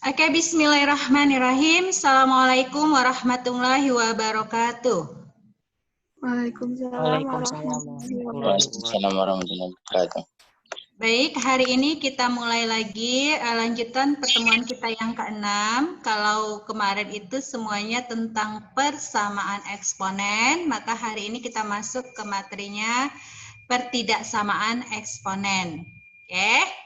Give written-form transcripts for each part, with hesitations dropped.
Oke, bismillahirrahmanirrahim. Assalamualaikum warahmatullahi wabarakatuh. Waalaikumsalam Waalaikumsalam warahmatullahi wabarakatuh. Waalaikumsalam warahmatullahi wabarakatuh. Baik, hari ini kita mulai lagi lanjutan pertemuan kita yang ke-6. Kalau kemarin itu semuanya tentang persamaan eksponen, maka hari ini kita masuk ke materinya pertidaksamaan eksponen. Oke.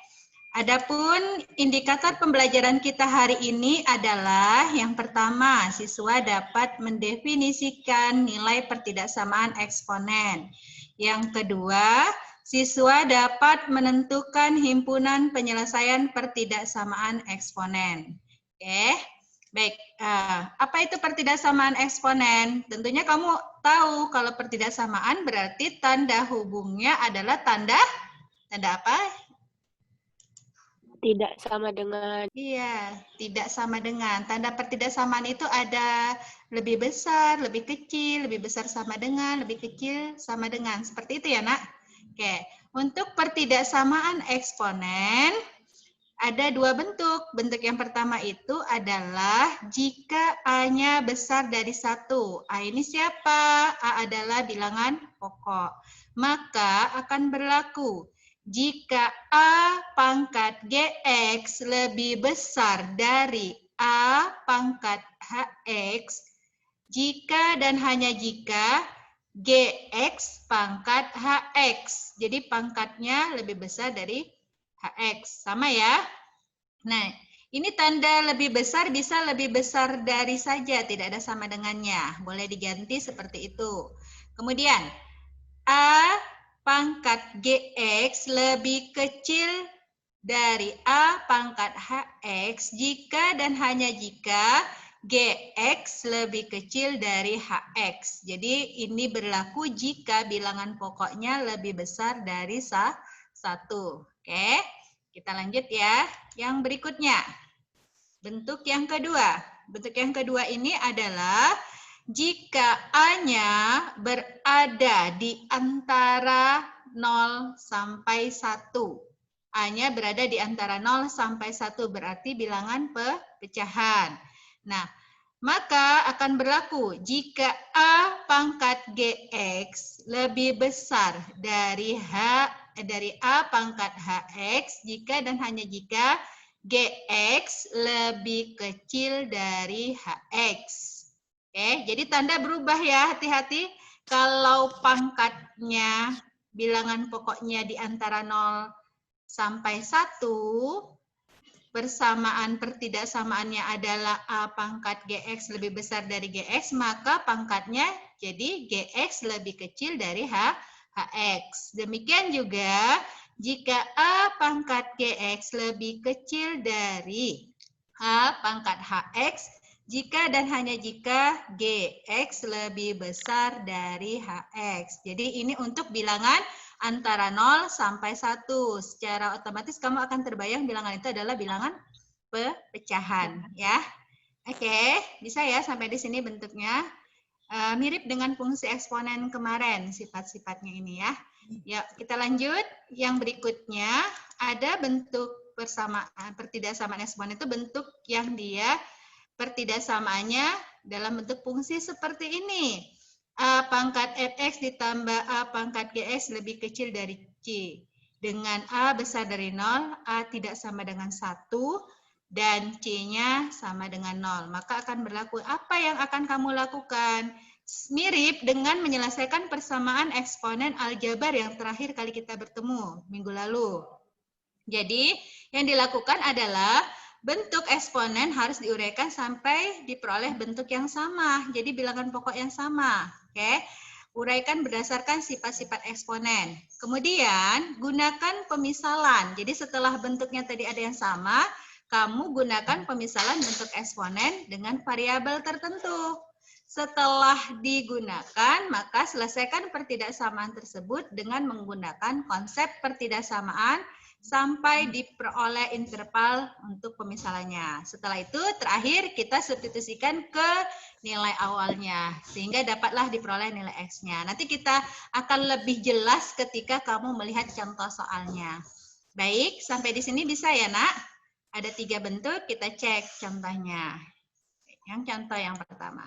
Adapun indikator pembelajaran kita hari ini adalah yang pertama, siswa dapat mendefinisikan nilai pertidaksamaan eksponen. Yang kedua, siswa dapat menentukan himpunan penyelesaian pertidaksamaan eksponen. Oke, baik. Apa itu pertidaksamaan eksponen? Tentunya kamu tahu kalau pertidaksamaan berarti tanda hubungnya adalah tanda apa? Tidak sama dengan. Iya, tidak sama dengan. Tanda pertidaksamaan itu ada lebih besar, lebih kecil, lebih besar sama dengan, lebih kecil sama dengan. Seperti itu ya, Nak? Oke, untuk pertidaksamaan eksponen ada dua bentuk. Bentuk yang pertama itu adalah jika A-nya besar dari 1. A ini siapa? A adalah bilangan pokok. Maka akan berlaku jika A pangkat GX lebih besar dari A pangkat HX, jika dan hanya jika GX pangkat HX. Jadi pangkatnya lebih besar dari HX. Sama ya? Nah, ini tanda lebih besar bisa lebih besar dari saja, tidak ada sama dengannya. Boleh diganti seperti itu. Kemudian, A pangkat GX lebih kecil dari A pangkat HX jika dan hanya jika GX lebih kecil dari HX. Jadi ini berlaku jika bilangan pokoknya lebih besar dari 1. Oke, kita lanjut ya. Yang berikutnya, bentuk yang kedua. Bentuk yang kedua ini adalah jika A-nya berada di antara 0 sampai 1. A-nya berada di antara 0 sampai 1 berarti bilangan pecahan. Nah, maka akan berlaku jika A pangkat GX lebih besar dari A pangkat HX jika dan hanya jika GX lebih kecil dari HX. Oke, jadi tanda berubah ya, hati-hati. Kalau pangkatnya, bilangan pokoknya di antara 0 sampai 1, persamaan pertidaksamaannya adalah A pangkat GX lebih besar dari GX, maka pangkatnya jadi GX lebih kecil dari HX. Demikian juga jika A pangkat GX lebih kecil dari A pangkat HX, jika dan hanya jika GX lebih besar dari HX. Jadi ini untuk bilangan antara 0 sampai 1. Secara otomatis kamu akan terbayang bilangan itu adalah bilangan pecahan. Ya. Oke, bisa ya sampai di sini bentuknya. Mirip dengan fungsi eksponen kemarin, sifat-sifatnya ini ya. Ya, kita lanjut. Yang berikutnya, ada bentuk persamaan, pertidaksamaan eksponen itu bentuk yang dia pertidaksamaannya dalam bentuk fungsi seperti ini. A pangkat fx ditambah A pangkat gx lebih kecil dari c. Dengan A besar dari 0, A tidak sama dengan 1, dan C-nya sama dengan 0. Maka akan berlaku apa yang akan kamu lakukan? Mirip dengan menyelesaikan persamaan eksponen aljabar yang terakhir kali kita bertemu minggu lalu. Jadi, yang dilakukan adalah bentuk eksponen harus diuraikan sampai diperoleh bentuk yang sama. Jadi bilangan pokok yang sama. Oke. Uraikan berdasarkan sifat-sifat eksponen. Kemudian gunakan pemisalan. Jadi setelah bentuknya tadi ada yang sama, kamu gunakan pemisalan bentuk eksponen dengan variabel tertentu. Setelah digunakan, maka selesaikan pertidaksamaan tersebut dengan menggunakan konsep pertidaksamaan sampai diperoleh interval untuk pemisalannya. Setelah itu, terakhir kita substitusikan ke nilai awalnya, sehingga dapatlah diperoleh nilai X-nya. Nanti kita akan lebih jelas ketika kamu melihat contoh soalnya. Baik, sampai di sini bisa ya, Nak? Ada 3 bentuk, kita cek contohnya. Yang contoh yang pertama.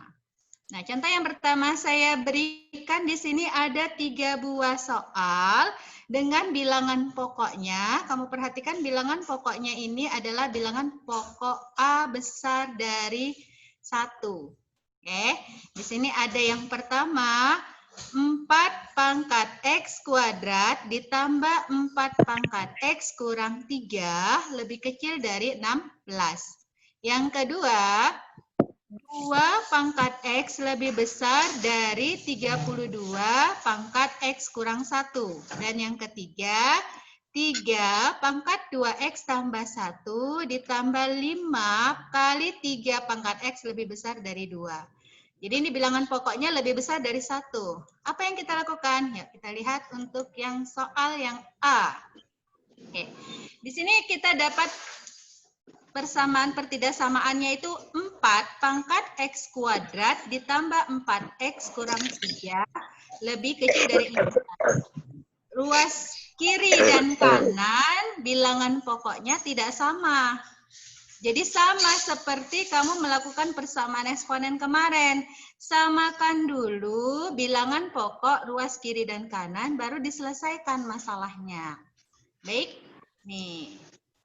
Nah, contoh yang pertama saya berikan di sini ada 3 buah soal dengan bilangan pokoknya. Kamu perhatikan bilangan pokoknya ini adalah bilangan pokok A besar dari 1. Oke, di sini ada yang pertama 4 pangkat X kuadrat ditambah 4 pangkat X kurang 3 lebih kecil dari 16. Yang kedua, 2 pangkat X lebih besar dari 32 pangkat X kurang 1. Dan yang ketiga, 3 pangkat 2X tambah 1 ditambah 5 kali 3 pangkat X lebih besar dari 2. Jadi ini bilangan pokoknya lebih besar dari 1. Apa yang kita lakukan? Ya, kita lihat untuk yang soal yang A. Oke. Di sini kita dapat persamaan pertidaksamaannya itu 4 pangkat X kuadrat ditambah 4X kurang 3 lebih kecil dari 16. Ruas kiri dan kanan bilangan pokoknya tidak sama. Jadi sama seperti kamu melakukan persamaan eksponen kemarin. Samakan dulu bilangan pokok ruas kiri dan kanan, baru diselesaikan masalahnya. Baik, nih.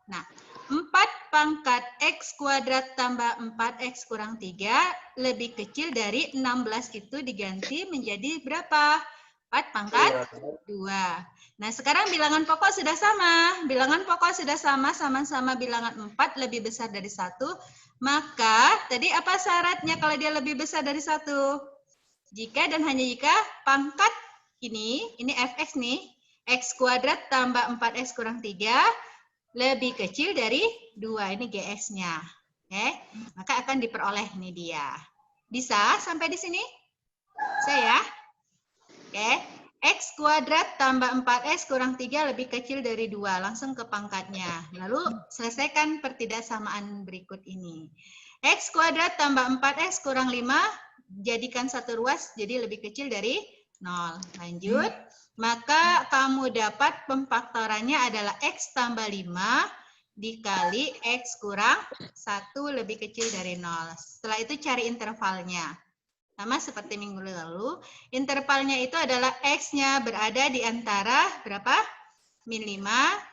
Nah, 4 pangkat X kuadrat tambah 4X kurang 3 lebih kecil dari 16 itu diganti menjadi berapa? 4 pangkat 2. Nah, sekarang bilangan pokok sudah sama. Bilangan pokok sudah sama-sama bilangan 4 lebih besar dari 1. Maka, tadi apa syaratnya kalau dia lebih besar dari 1? Jika dan hanya jika pangkat ini fx nih, X kuadrat tambah 4X kurang 3 lebih kecil dari 2. Ini GX-nya. Oke, maka akan diperoleh ini dia. Bisa sampai di sini? Saya. Oke. X kuadrat tambah 4X kurang 3 lebih kecil dari 2. Langsung ke pangkatnya. Lalu selesaikan pertidaksamaan berikut ini. X kuadrat tambah 4X kurang 5. Jadikan satu ruas jadi lebih kecil dari 0. Lanjut. Maka kamu dapat pemfaktorannya adalah X tambah 5 dikali X kurang 1 lebih kecil dari 0. Setelah itu cari intervalnya. Sama seperti minggu lalu, intervalnya itu adalah X-nya berada di antara berapa? Min 5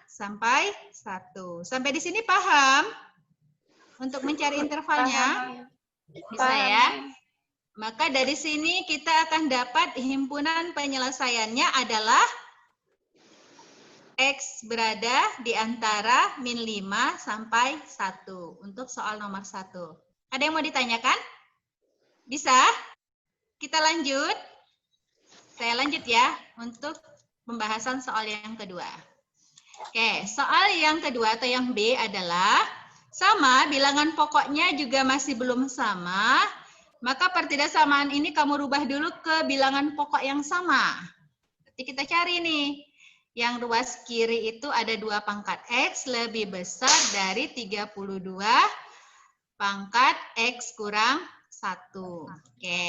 sampai 1. Sampai di sini paham? Untuk mencari intervalnya? Bisa ya? Maka dari sini kita akan dapat himpunan penyelesaiannya adalah X berada di antara min 5 sampai 1. Untuk soal nomor 1. Ada yang mau ditanyakan? Bisa? Kita lanjut. Saya lanjut ya untuk pembahasan soal yang kedua. Oke, soal yang kedua atau yang B adalah sama, bilangan pokoknya juga masih belum sama. Maka pertidaksamaan ini kamu rubah dulu ke bilangan pokok yang sama. Nanti kita cari nih. Yang ruas kiri itu ada 2 pangkat X lebih besar dari 32 pangkat X kurang 1. Oke,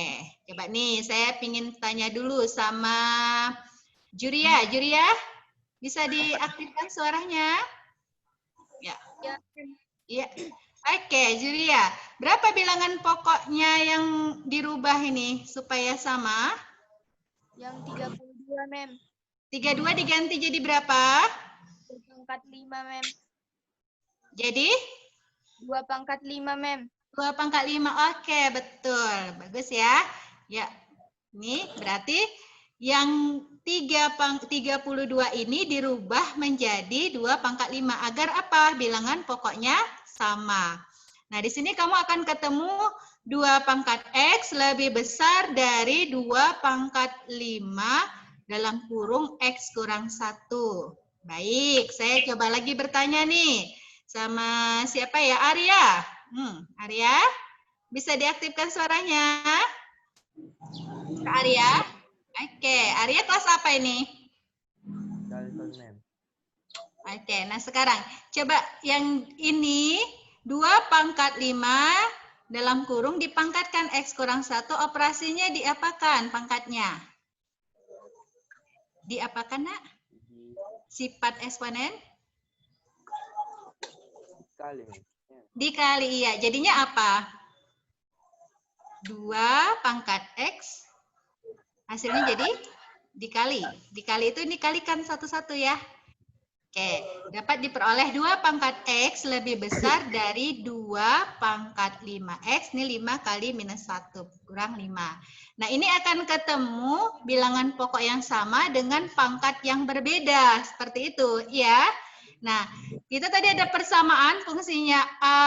coba nih saya ingin tanya dulu sama Juria. Juria, bisa diaktifkan suaranya? Ya. Iya. Oke, Juria. Berapa bilangan pokoknya yang dirubah ini supaya sama? Yang 32, Mem. 32 diganti jadi berapa? 2 pangkat 5, Mem. Jadi? 2 pangkat 5, Mem. 2 pangkat 5. Oke, betul. Bagus ya. Ya. Ini berarti yang 32 ini dirubah menjadi 2 pangkat 5. Agar apa? Bilangan pokoknya sama. Nah, di sini kamu akan ketemu 2 pangkat X lebih besar dari 2 pangkat 5 dalam kurung X kurang 1. Baik, saya coba lagi bertanya nih. Sama siapa ya? Arya. Arya, bisa diaktifkan suaranya? Kak Arya? Oke, Arya kelas apa ini? Dalton, Mem. Oke, nah sekarang coba yang ini 2 pangkat 5 dalam kurung dipangkatkan X kurang 1, operasinya diapakan pangkatnya? Diapakan, Nak? Sifat eksponen? Dikali, Mem. Ya. Dikali, iya. Jadinya apa? 2 pangkat X. Hasilnya jadi dikali. Dikali itu dikalikan satu-satu ya. Oke, dapat diperoleh 2 pangkat X lebih besar dari 2 pangkat 5X. Ini 5 kali minus 1, kurang 5. Nah, ini akan ketemu bilangan pokok yang sama dengan pangkat yang berbeda. Seperti itu, ya. Nah, kita tadi ada persamaan fungsinya A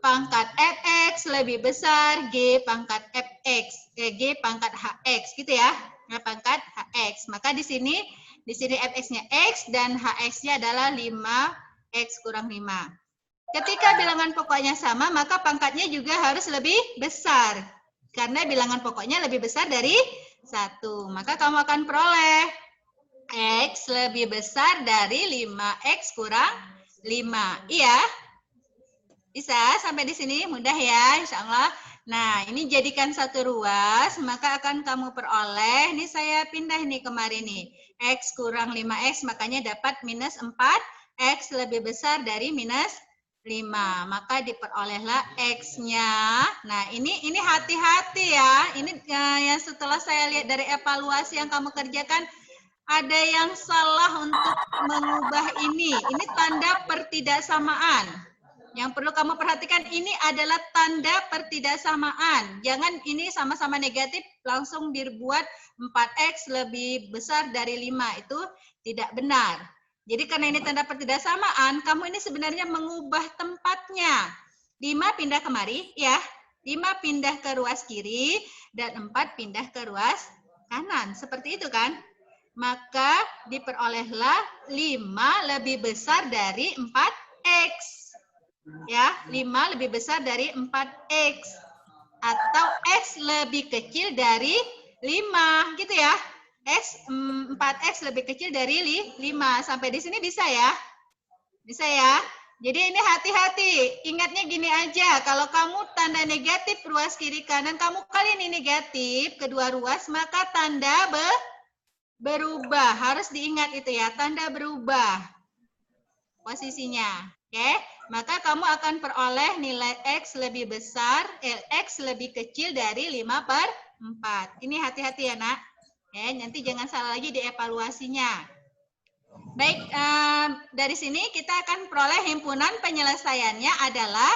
pangkat fx lebih besar G pangkat fx, G pangkat hx, gitu ya. G pangkat hx. Maka di sini fx-nya x dan hx-nya adalah 5x kurang 5. Ketika bilangan pokoknya sama, maka pangkatnya juga harus lebih besar. Karena bilangan pokoknya lebih besar dari 1. Maka kamu akan peroleh x lebih besar dari 5x kurang 5. Iya? Bisa? Sampai di sini mudah ya, insya Allah. Nah, ini jadikan satu ruas, maka akan kamu peroleh, ini saya pindah nih kemarin nih, X kurang 5X, makanya dapat minus 4, X lebih besar dari minus 5, maka diperolehlah X-nya. Nah, ini hati-hati ya, ini yang setelah saya lihat dari evaluasi yang kamu kerjakan, ada yang salah untuk mengubah ini tanda pertidaksamaan. Yang perlu kamu perhatikan ini adalah tanda pertidaksamaan. Jangan ini sama-sama negatif langsung dibuat 4x lebih besar dari 5. Itu tidak benar. Jadi karena ini tanda pertidaksamaan, kamu ini sebenarnya mengubah tempatnya. 5 pindah kemari, ya. 5 pindah ke ruas kiri dan 4 pindah ke ruas kanan. Seperti itu kan? Maka diperolehlah 5 lebih besar dari 4x. Ya, 5 lebih besar dari 4x. Atau x lebih kecil dari 5, gitu ya. 4x lebih kecil dari 5. Sampai di sini bisa ya? Bisa ya? Jadi ini hati-hati. Ingatnya gini aja, kalau kamu tanda negatif ruas kiri kanan, kamu kali ini negatif, kedua ruas, maka tanda berubah. Harus diingat itu ya, tanda berubah posisinya. Oke, maka kamu akan peroleh nilai X lebih besar, X lebih kecil dari 5/4. Ini hati-hati ya nak. Oke, nanti jangan salah lagi di evaluasinya. Baik, dari sini kita akan peroleh himpunan penyelesaiannya adalah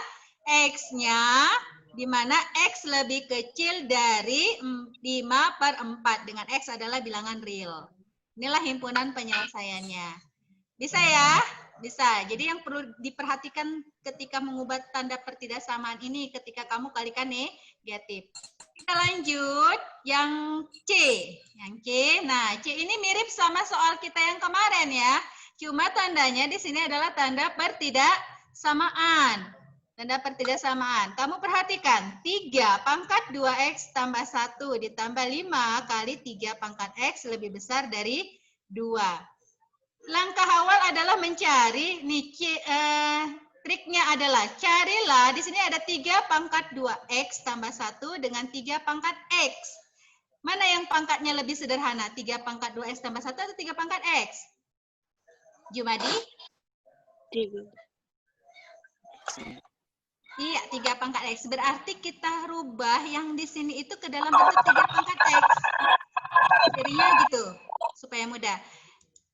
X-nya, di mana X lebih kecil dari 5/4, dengan X adalah bilangan real. Inilah himpunan penyelesaiannya. Bisa ya? Bisa. Jadi yang perlu diperhatikan ketika mengubah tanda pertidaksamaan ini ketika kamu kalikan negatif. Kita lanjut yang C. Yang C. Nah, C ini mirip sama soal kita yang kemarin ya. Cuma tandanya di sini adalah tanda pertidaksamaan. Tanda pertidaksamaan. Kamu perhatikan, 3 pangkat 2x tambah 1 ditambah 5 kali 3 pangkat x lebih besar dari 2. Langkah awal adalah mencari, triknya adalah carilah, di sini ada 3 pangkat 2x tambah 1 dengan 3 pangkat x. Mana yang pangkatnya lebih sederhana? 3 pangkat 2x tambah 1 atau 3 pangkat x? Jumadi? 3. Iya, 3 pangkat x. Berarti kita rubah yang di sini itu ke dalam bentuk 3 pangkat x. Jadinya gitu, supaya mudah.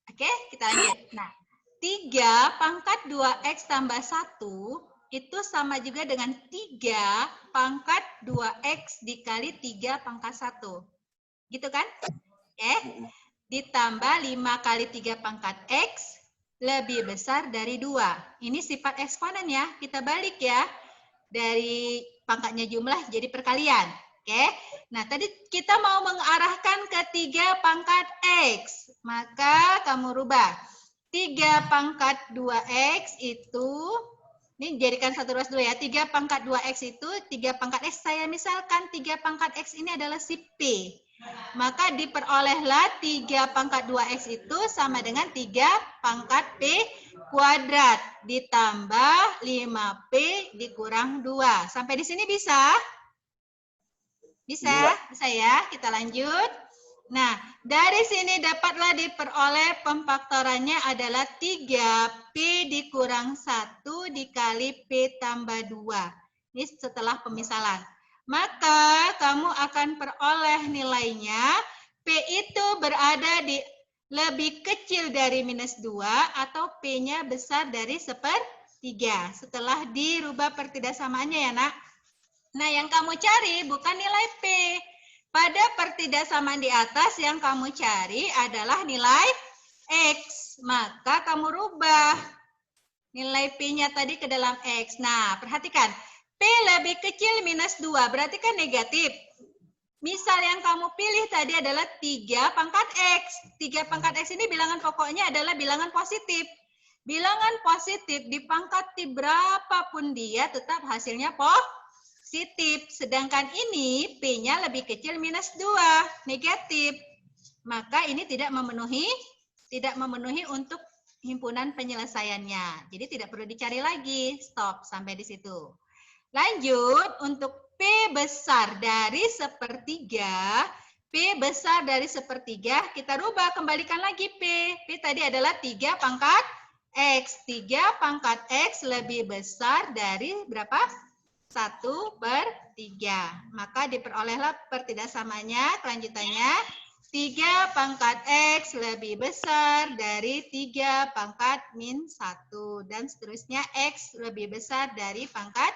Oke, kita lanjut. Nah, 3 pangkat 2x tambah 1 itu sama juga dengan 3 pangkat 2x dikali 3 pangkat 1. Gitu kan? Oke. Ditambah 5 kali 3 pangkat x lebih besar dari 2. Ini sifat eksponen ya. Kita balik ya. Dari pangkatnya jumlah jadi perkalian. Oke, nah tadi kita mau mengarahkan ke 3 pangkat X, maka kamu rubah. 3 pangkat 2X itu, ini jadikan satu ruas dulu ya, 3 pangkat 2X itu, 3 pangkat X, saya misalkan 3 pangkat X ini adalah si P. Maka diperolehlah 3 pangkat 2X itu sama dengan 3 pangkat P kuadrat, ditambah 5P dikurang 2. Sampai di sini bisa? Bisa ya? Kita lanjut. Nah, dari sini dapatlah diperoleh pemfaktorannya adalah 3P dikurang 1 dikali P tambah 2. Ini setelah pemisalan. Maka kamu akan peroleh nilainya P itu berada di lebih kecil dari minus 2 atau P-nya besar dari 1/3. Setelah dirubah pertidaksamaannya ya nak. Nah, yang kamu cari bukan nilai P. Pada pertidaksamaan di atas yang kamu cari adalah nilai X. Maka kamu rubah nilai P-nya tadi ke dalam X. Nah, perhatikan. P lebih kecil minus 2, berarti kan negatif. Misal yang kamu pilih tadi adalah 3 pangkat X. 3 pangkat X ini bilangan pokoknya adalah bilangan positif. Bilangan positif dipangkati berapapun dia tetap hasilnya positif. Sedangkan ini P-nya lebih kecil minus 2, negatif. Maka ini tidak memenuhi untuk himpunan penyelesaiannya. Jadi tidak perlu dicari lagi. Stop sampai di situ. Lanjut, untuk P besar dari 1/3, P besar dari 1/3, kita rubah, kembalikan lagi P. P tadi adalah 3 pangkat X. 3 pangkat X lebih besar dari berapa? 1/3. Maka diperolehlah pertidaksamanya, kelanjutannya 3 pangkat X lebih besar dari 3 pangkat min 1. Dan seterusnya X lebih besar dari pangkat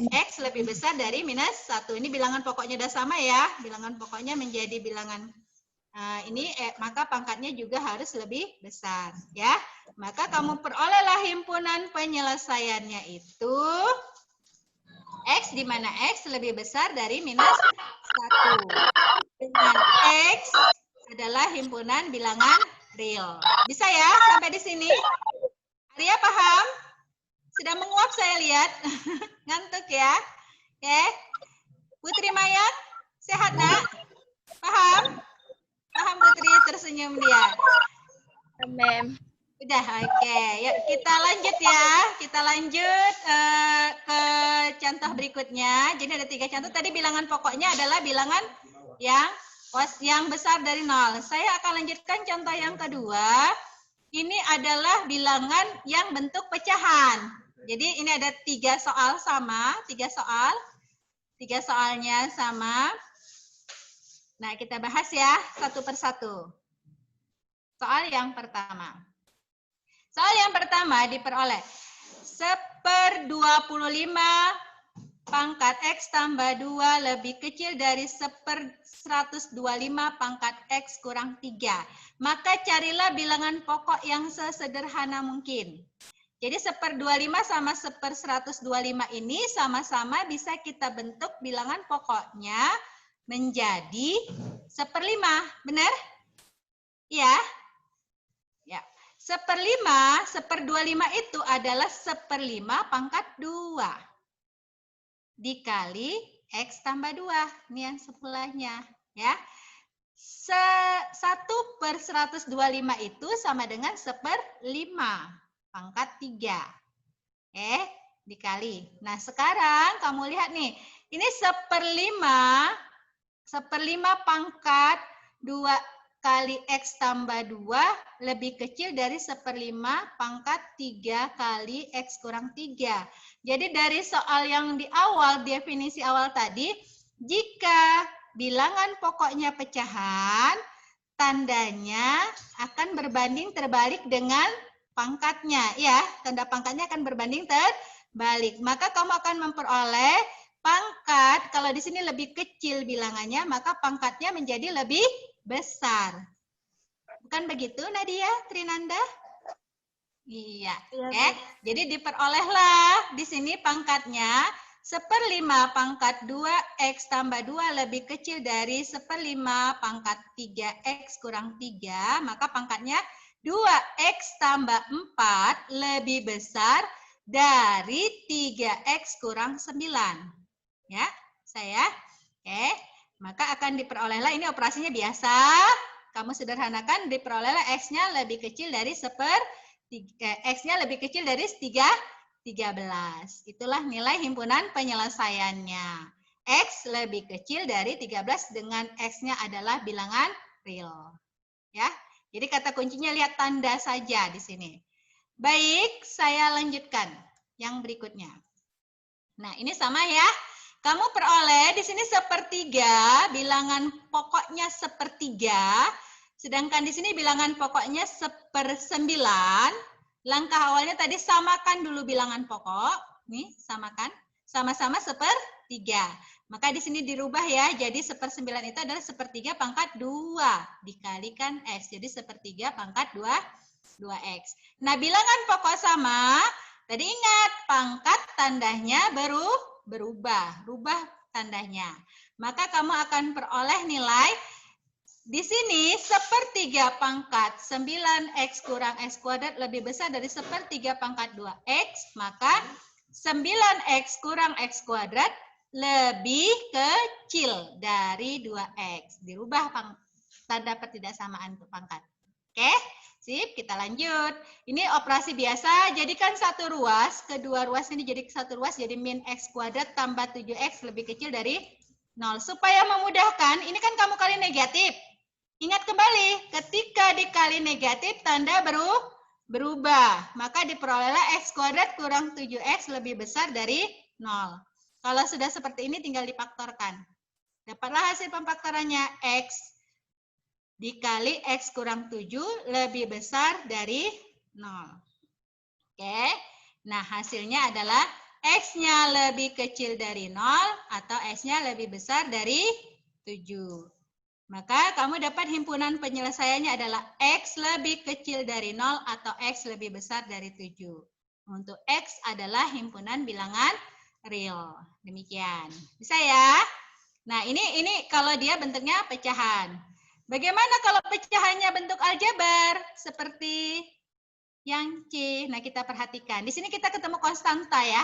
X lebih besar dari minus 1. Ini bilangan pokoknya sudah sama ya. Bilangan pokoknya menjadi bilangan maka pangkatnya juga harus lebih besar. Ya. Maka kamu perolehlah himpunan penyelesaiannya itu X, di mana X lebih besar dari minus 1. Dengan X adalah himpunan bilangan real. Bisa ya sampai di sini? Arya paham? Sudah menguap saya lihat. Ngantuk ya. Oke. Putri Mayat, sehat nak? Paham? Paham Putri, tersenyum dia. Mem. Udah, oke. Yuk kita lanjut ya. Kita lanjut ke contoh berikutnya. Jadi ada 3 contoh. Tadi bilangan pokoknya adalah bilangan yang besar dari 0. Saya akan lanjutkan contoh yang kedua. Ini adalah bilangan yang bentuk pecahan. Jadi ini ada 3 soal sama, 3 soal. 3 soalnya sama. Nah, kita bahas ya satu persatu. Soal yang pertama. Soal yang pertama diperoleh 1/25 pangkat X tambah 2 lebih kecil dari 1/125 pangkat X kurang 3. Maka carilah bilangan pokok yang sesederhana mungkin. Jadi 1/25 sama 1/125 ini sama-sama bisa kita bentuk bilangan pokoknya menjadi 1/5. Benar? Ya. Ya. 1/5, 1/25 itu adalah 1/5 pangkat 2. Dikali X tambah 2. Ini yang sebelahnya. Ya. 1/125 itu sama dengan 1/5. Pangkat 3. Dikali. Nah, sekarang kamu lihat nih. Ini 1/5 pangkat 2 kali X tambah 2 lebih kecil dari 1/5 pangkat 3 kali X kurang 3. Jadi dari soal yang di awal, definisi awal tadi, jika bilangan pokoknya pecahan, tandanya akan berbanding terbalik dengan pangkatnya, ya, tanda pangkatnya akan berbanding terbalik. Maka kamu akan memperoleh pangkat, kalau di sini lebih kecil bilangannya, maka pangkatnya menjadi lebih besar. Bukan begitu, Nadia, Trinanda? Iya, oke. Jadi diperolehlah di sini pangkatnya 1/5 pangkat 2X tambah 2 lebih kecil dari 1/5 pangkat 3X kurang 3, maka pangkatnya 2X tambah 4 lebih besar dari 3X kurang 9. Ya, saya. Oke, maka akan diperolehlah, ini operasinya biasa. Kamu sederhanakan, diperolehlah X-nya lebih kecil dari X-nya lebih kecil dari 13. Itulah nilai himpunan penyelesaiannya. X lebih kecil dari 13 dengan X-nya adalah bilangan real. Ya. Jadi kata kuncinya lihat tanda saja di sini. Baik, saya lanjutkan yang berikutnya. Nah, ini sama ya. Kamu peroleh di sini sepertiga, bilangan pokoknya sepertiga, sedangkan di sini bilangan pokoknya 1/9. Langkah awalnya tadi samakan dulu bilangan pokok. Nih, samakan. Sama-sama 1/3. Maka di sini dirubah ya, jadi 1/9 itu adalah 1/3 pangkat 2 dikalikan X. Jadi 1/3 pangkat 2X. Nah, bilangan pokok sama, tadi ingat pangkat tandanya berubah, rubah tandanya. Maka kamu akan peroleh nilai di sini 1/3 pangkat 9X kurang X kuadrat lebih besar dari 1/3 pangkat 2X, maka 9X kurang X kuadrat lebih kecil dari 2X. Dirubah tanda pertidaksamaan untuk pangkat. Oke, sip, kita lanjut. Ini operasi biasa, jadikan satu ruas, kedua ruas ini jadi satu ruas, jadi min X kuadrat tambah 7X lebih kecil dari 0. Supaya memudahkan, ini kan kamu kali negatif. Ingat kembali, ketika dikali negatif, tanda berubah. Maka diperolehlah X kuadrat kurang 7X lebih besar dari 0. Kalau sudah seperti ini, tinggal difaktorkan. Dapatlah hasil pemfaktorannya X dikali X kurang 7 lebih besar dari 0. Oke, nah hasilnya adalah X-nya lebih kecil dari 0 atau X-nya lebih besar dari 7. Maka kamu dapat himpunan penyelesaiannya adalah X lebih kecil dari 0 atau X lebih besar dari 7. Untuk X adalah himpunan bilangan real. Demikian. Bisa ya? Nah, ini kalau dia bentuknya pecahan. Bagaimana kalau pecahannya bentuk aljabar? Seperti yang C. Nah, kita perhatikan. Di sini kita ketemu konstanta ya.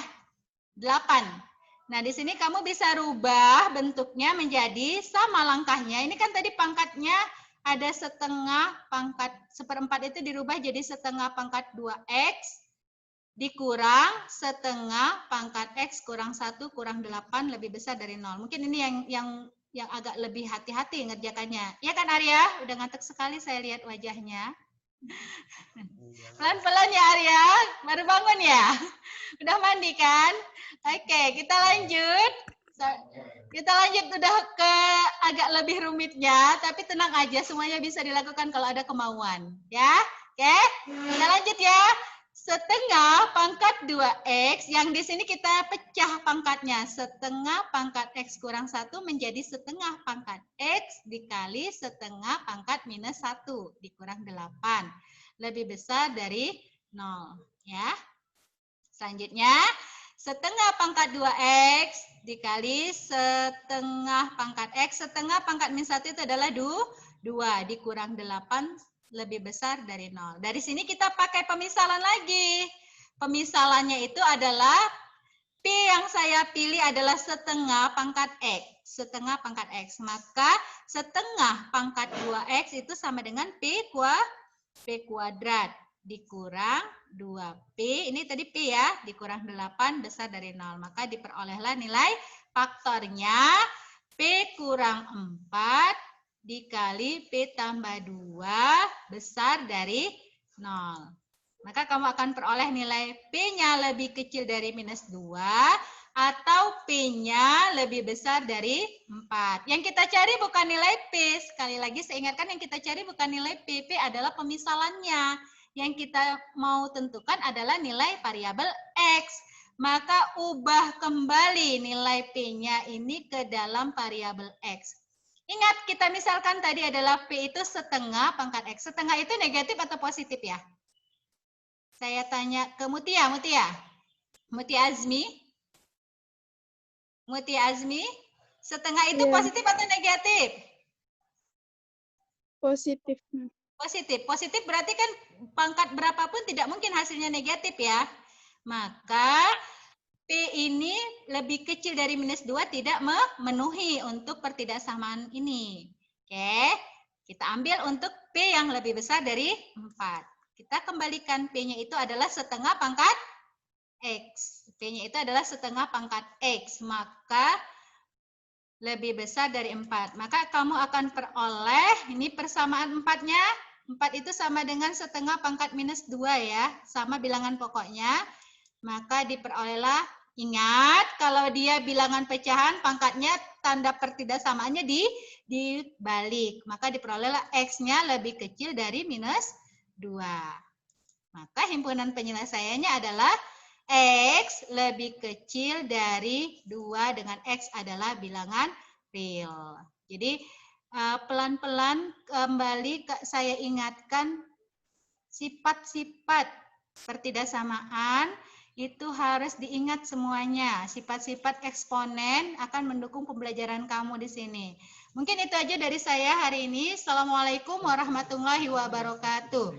8. Nah, di sini kamu bisa rubah bentuknya menjadi sama langkahnya. Ini kan tadi pangkatnya ada setengah pangkat 1/4 itu dirubah jadi setengah pangkat 2X dikurang setengah pangkat X kurang 1 kurang 8 lebih besar dari 0. Mungkin ini yang agak lebih hati-hati ngerjakannya. Iya kan Arya? Udah ngantuk sekali saya lihat wajahnya. Pelan-pelan ya Arya, baru bangun ya? Udah mandi kan? Oke, kita lanjut. Kita lanjut udah ke agak lebih rumitnya, tapi tenang aja, semuanya bisa dilakukan kalau ada kemauan. Ya, oke? Kita lanjut ya. Setengah pangkat 2X, yang di sini kita pecah pangkatnya. Setengah pangkat X kurang 1 menjadi setengah pangkat X dikali setengah pangkat minus 1 dikurang 8. Lebih besar dari 0. Ya. Selanjutnya, setengah pangkat 2X dikali setengah pangkat X. Setengah pangkat minus 1 itu adalah 2 dikurang 8 lebih besar dari 0. Dari sini kita pakai pemisalan lagi. Pemisalannya itu adalah P yang saya pilih adalah setengah pangkat X. Setengah pangkat X. Maka setengah pangkat 2X itu sama dengan P kuadrat dikurang 2P. Ini tadi P ya, dikurang 8 besar dari 0. Maka diperolehlah nilai faktornya P kurang 4 dikali P tambah 2 besar dari 0. Maka kamu akan peroleh nilai P-nya lebih kecil dari minus 2 atau P-nya lebih besar dari 4. Yang kita cari bukan nilai P. Sekali lagi saya ingatkan yang kita cari bukan nilai P. P adalah pemisalannya. Yang kita mau tentukan adalah nilai variabel X. Maka ubah kembali nilai P-nya ini ke dalam variabel X. Ingat, kita misalkan tadi adalah P itu setengah pangkat X. Setengah itu negatif atau positif ya? Saya tanya ke Mutia. Mutia Azmi. Setengah itu positif atau negatif? Positif. Positif berarti kan pangkat berapapun tidak mungkin hasilnya negatif ya. Maka P ini lebih kecil dari minus 2 tidak memenuhi untuk pertidaksamaan ini. Oke, kita ambil untuk P yang lebih besar dari 4. Kita kembalikan P-nya itu adalah setengah pangkat X. P-nya itu adalah setengah pangkat X. Maka lebih besar dari 4. Maka kamu akan peroleh, ini persamaan 4-nya. 4 itu sama dengan setengah pangkat minus 2 ya. Sama bilangan pokoknya. Maka diperolehlah, ingat kalau dia bilangan pecahan, pangkatnya tanda pertidaksamaannya dibalik. Maka diperolehlah X-nya lebih kecil dari minus 2. Maka himpunan penyelesaiannya adalah X lebih kecil dari 2 dengan X adalah bilangan real. Jadi pelan-pelan kembali saya ingatkan sifat-sifat pertidaksamaan itu harus diingat semuanya. Sifat-sifat eksponen akan mendukung pembelajaran kamu di sini. Mungkin itu aja dari saya hari ini. Assalamualaikum warahmatullahi wabarakatuh.